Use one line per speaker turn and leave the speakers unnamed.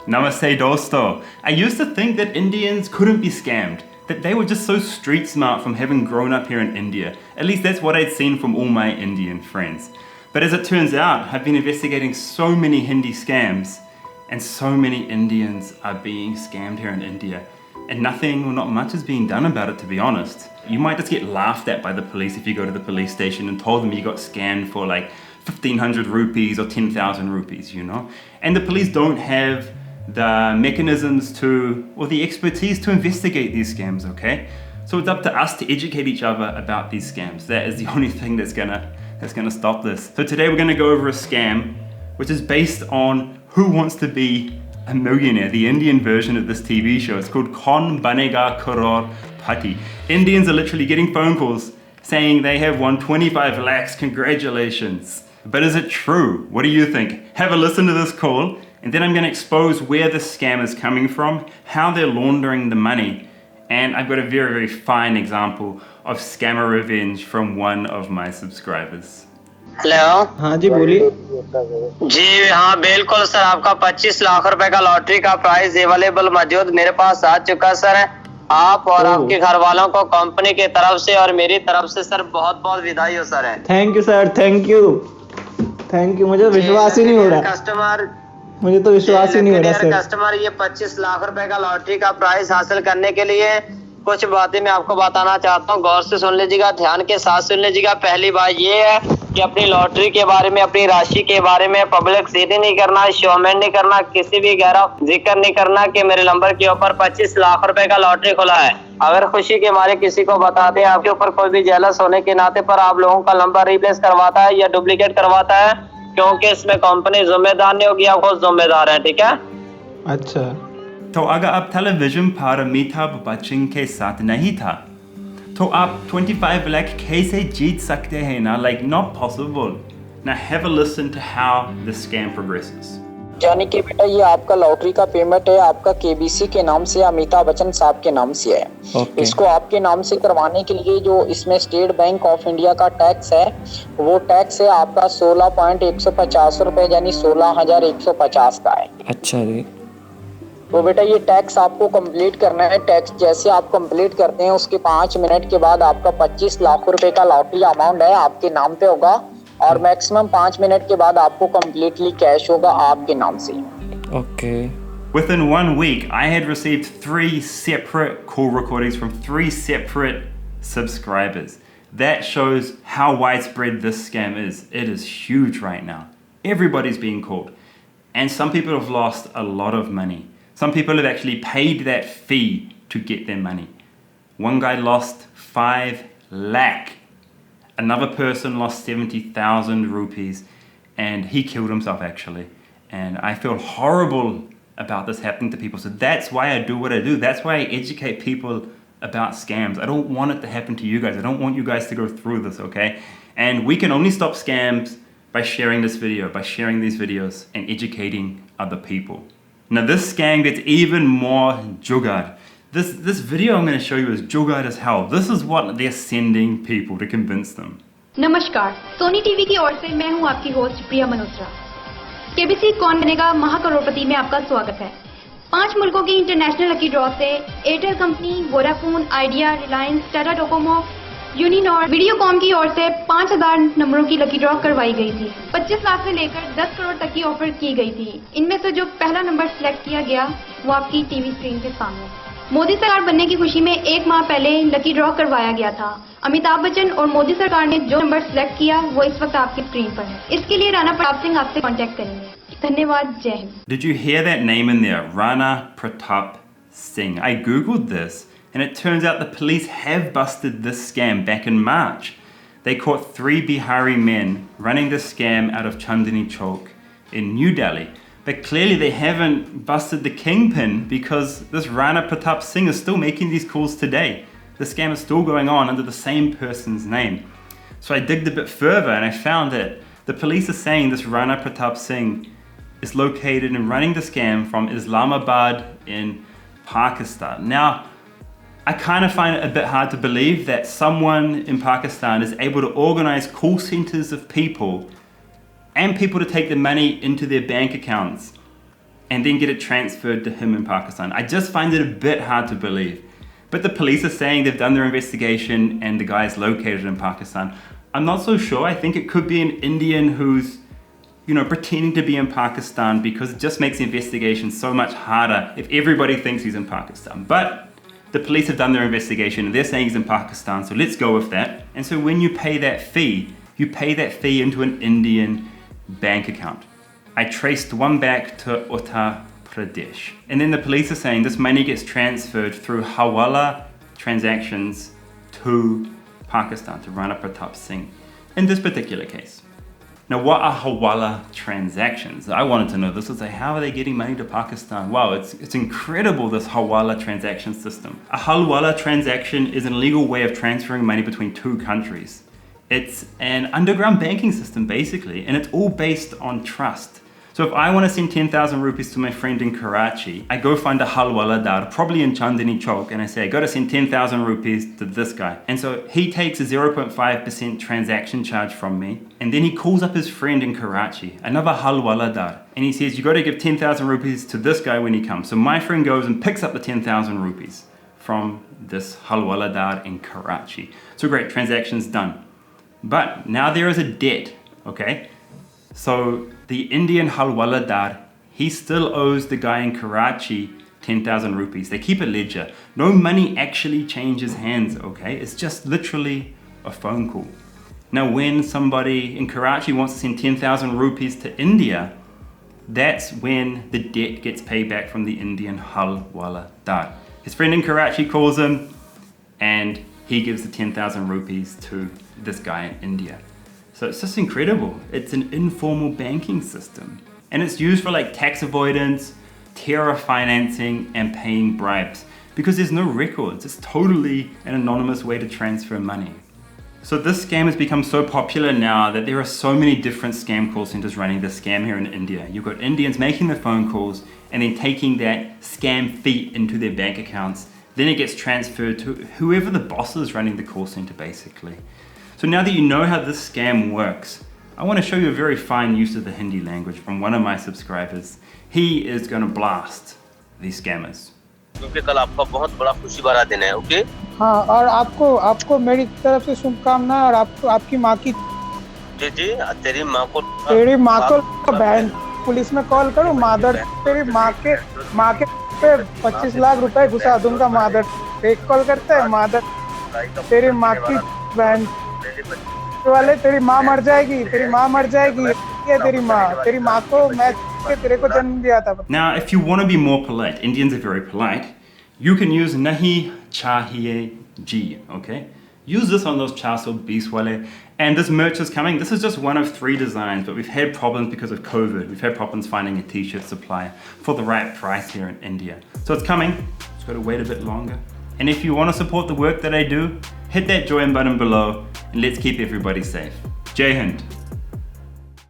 Namaste dosto. I used to think that Indians couldn't be scammed, that they were just so street smart from having grown up here in India. At least that's what I'd seen from all my Indian friends. But as it turns out, I've been investigating so many Hindi scams, and so many Indians are being scammed here in India. And nothing or not much is being done about it, to be honest. You might just get laughed at by the police if you go to the police station and told them you got scammed for like 1,500 rupees or 10,000 rupees, you know? And the police don't have the mechanisms to, or the expertise to investigate these scams, okay? So it's up to us to educate each other about these scams. That is the only thing that's gonna stop this. So today we're gonna go over a scam which is based on Who Wants to Be a Millionaire, the Indian version of this TV show. It's called Kaun Banega Crorepati. Indians are literally getting phone calls saying they have won 25 lakhs, congratulations. But is it true? What do you think? Have a listen to this call, and then I'm gonna expose where the scam is coming from, how they're laundering the money, and I've got a very, very fine example of scammer revenge from one of my subscribers.
Hello.
हाँ जी बोलिए।
जी हाँ बिल्कुल sir, आपका 25 लाख रुपए का lottery का price available मौजूद मेरे पास आ चुका सर। आप और आपके घर वालों को कंपनी की तरफ से और मेरी तरफ से सर बहुत बहुत बधाई हो sir.
Thank you sir, thank you. मुझे विश्वास ही नहीं हो रहा
कस्टमर,
मुझे तो विश्वास ही नहीं हो रहा सर।
कस्टमर, ये 25 लाख रुपए का लॉटरी का प्राइस हासिल करने के लिए कुछ बातें मैं आपको बताना चाहता हूँ। गौर से सुन लीजिएगा, ध्यान के साथ सुन लीजिएगा। पहली बात ये है कि अपनी लॉटरी के बारे में, अपनी राशि के बारे में पब्लिक सीधी नहीं करना, शोमेंट नहीं करना, किसी भी गहरा जिक्र नहीं करना कि मेरे नंबर के ऊपर 25 लाख रुपए का लॉटरी खुला है। अगर खुशी के मारे किसी को बता दे, आपके ऊपर कोई भी जेलस होने के नाते पर आप लोगों का नंबर रिप्लेस करवाता है या डुप्लीकेट करवाता है, क्योंकि इसमें कंपनी जिम्मेदार नहीं होगी, आप खुद जिम्मेदार है। ठीक है?
अच्छा,
तो अगर आप टेलीविजन पर अमिताभ बच्चन के साथ नहीं था तो आप 25 लाख कैसे जीत सकते हैं ना? Like not possible. Now have a listen to how the scam progresses.
यानी कि बेटा ये आपका लॉटरी का पेमेंट है, आपका केबीसी के नाम से, अमिताभ बच्चन साहब के नाम से है।
Okay.
इसको आपके नाम से करवाने के लिए जो इसमें स्टेट बैंक ऑफ इंडिया का टैक्स है, वो टैक्स है आपका 16.150 रुपए, यानी 16,150 का है।
अच्छा जी।
तो बेटा ये टैक्स आपको कंप्लीट करना है। टैक्स जैसे आप कंप्लीट करते हैं उसके 5 मिनट के बाद आपका 25 लाख रुपए का लॉटरी अमाउंट है आपके नाम पे होगा, और मैक्सिमम 5 मिनट के बाद आपको कंप्लीटली कैश होगा आपके नाम से।
Okay.
Within 1 week, I had received 3 separate call recordings from 3 separate subscribers. That shows how widespread this scam is. It is huge right now. Everybody's being called. And some people have lost a lot of money. Some people have actually paid that fee to get their money. One guy lost 5 lakh. Another person lost 70,000 rupees, and he killed himself actually. And I feel horrible about this happening to people. So that's why I do what I do. That's why I educate people about scams. I don't want it to happen to you guys. I don't want you guys to go through this, okay? And we can only stop scams by sharing this video, by sharing these videos and educating other people. Now this scam gets even more jugaad. This video I'm going to show you is jugaad as hell. This is what they're sending people to convince them.
नमस्कार, Sony TV की ओर से मैं हूं आपकी host प्रिया Malhotra. KBC कौन बनेगा महाकरोड़पति में आपका स्वागत है। 5 मुल्कों की इंटरनेशनल लकी ड्रॉ से Airtel company, Vodafone, Idea, Reliance, Tata Docomo, Uninor, Videocon की ओर से 5,000 नंबरों की लकी ड्रॉ करवाई गई थी। 25 लाख से लेकर 10 करोड़ तक की ऑफर की गई थी। इनमें से जो पहला नंबर सिलेक्ट किया गया वो आपकी टीवी स्क्रीन के सामने। मोदी सरकार बनने की खुशी में 1 माह पहले लकी ड्रॉ करवाया गया था। अमिताभ बच्चन और मोदी सरकार ने जो नंबर सिलेक्ट किया वो इस वक्त आपकी स्क्रीन पर है। इसके लिए राणा प्रताप सिंह आपसे कांटेक्ट करेंगे। धन्यवाद, जय Hind.
Did you hear that name in there? Rana Pratap Singh. I googled this. And it turns out the police have busted this scam back in March. They caught 3 Bihari men running this scam out of Chandni Chowk in New Delhi. But clearly they haven't busted the kingpin, because this Rana Pratap Singh is still making these calls today. The scam is still going on under the same person's name. So I digged a bit further and I found that the police are saying this Rana Pratap Singh is located and running the scam from Islamabad in Pakistan. Now, I kind of find it a bit hard to believe that someone in Pakistan is able to organize call centers of people and people to take the money into their bank accounts and then get it transferred to him in Pakistan. I just find it a bit hard to believe. But the police are saying they've done their investigation and the guy is located in Pakistan. I'm not so sure. I think it could be an Indian who's, pretending to be in Pakistan, because it just makes the investigation so much harder if everybody thinks he's in Pakistan. But the police have done their investigation and they're saying he's in Pakistan, so let's go with that. And so when you pay that fee, you pay that fee into an Indian bank account. I traced one back to Uttar Pradesh. And then the police are saying this money gets transferred through Hawala transactions to Pakistan, to Rana Pratap Singh, in this particular case. Now, what are Hawala transactions? I wanted to know this. Was like, how are they getting money to Pakistan? Wow, it's incredible, this Hawala transaction system. A Hawala transaction is an illegal way of transferring money between two countries. It's an underground banking system, basically, and it's all based on trust. So if I want to send 10,000 rupees to my friend in Karachi, I go find a Hawala dar, probably in Chandni Chowk, and I say, I got to send 10,000 rupees to this guy. And so he takes a 0.5% transaction charge from me, and then he calls up his friend in Karachi, another Hawala dar, and he says, you got to give 10,000 rupees to this guy when he comes. So my friend goes and picks up the 10,000 rupees from this Hawala dar in Karachi. So great, transaction's done. But now there is a debt, okay? So the Indian Hawala dar, he still owes the guy in Karachi 10,000 rupees. They keep a ledger. No money actually changes hands, okay? It's just literally a phone call. Now when somebody in Karachi wants to send 10,000 rupees to India, that's when the debt gets paid back from the Indian Hawala dar. His friend in Karachi calls him and he gives the 10,000 rupees to this guy in India. So it's just incredible. It's an informal banking system. And it's used for like tax avoidance, terror financing, and paying bribes. Because there's no records. It's totally an anonymous way to transfer money. So this scam has become so popular now that there are so many different scam call centers running this scam here in India. You've got Indians making the phone calls and then taking that scam fee into their bank accounts. Then it gets transferred to whoever the boss is running the call center, basically. So now that you know how this scam works, I want to show you a very fine use of the Hindi language from one of my subscribers. He is going to blast these scammers.
क्योंकि कल आपका बहुत बड़ा खुशी भरा दिन है, okay?
हाँ, और आपको मेरी तरफ से शुभकामनाएं और आपकी माँ की
जी तेरी माँ को
बहन पुलिस में कॉल करो मादर तेरी माँ के पे 25 लाख रुपए घुसा दूंगा मादर एक कॉल करता है मादर तेरी माँ की बहन वाले तेरी माँ मर जाएगी ये तेरी माँ को मैं तेरे को जन्म दिया था.
Now if you want to be more polite, Indians are very polite, you can use nahi chahiye ji, okay? Use this on those 400 20 wale. And this merch is coming. This is just one of 3 designs, but we've had problems because of COVID. We've had problems finding a t-shirt supplier for the right price here in India. So it's coming. Just got to wait a bit longer. And if you want to support the work that I do, hit that join button below and let's keep everybody safe. Jai Hind.